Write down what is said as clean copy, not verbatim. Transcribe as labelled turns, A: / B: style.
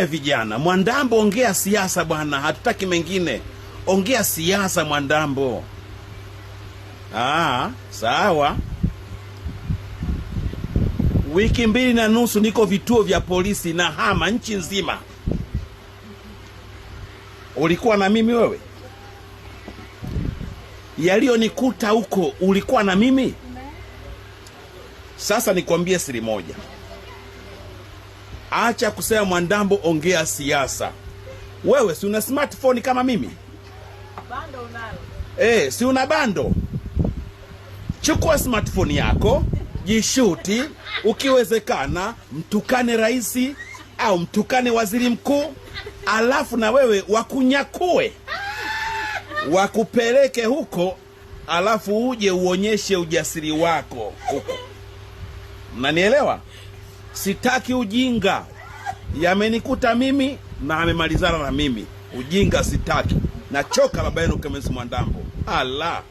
A: Vijana, Mwandambo ongea siasa bwana, hatutaki mengine. Ongea siasa Mwandambo. Sawa. Wiki 2.5 niko vituo vya polisi na hama nchi nzima. Ulikuwa na mimi wewe? Yaliyonikuta huko ulikuwa na mimi? Sasa nikwambie siri moja. Acha kusema Mwandambo ongea siasa. Wewe si una smartphone kama mimi?
B: Bando unalo.
A: Si una bando? Chukua smartphone yako, jishuti, ukiwezekana mtukane rais au mtukane waziri mkuu, alafu na wewe wakunyakue, wakupeleke huko, alafu uje uonyeshe ujasiri wako huko. Mnanielewa? Sitaki ujinga. Yamenikuta mimi na amemalizana na mimi. Ujinga sitaki. Nachoka baba yenu Clemence Mwandambo. Allah.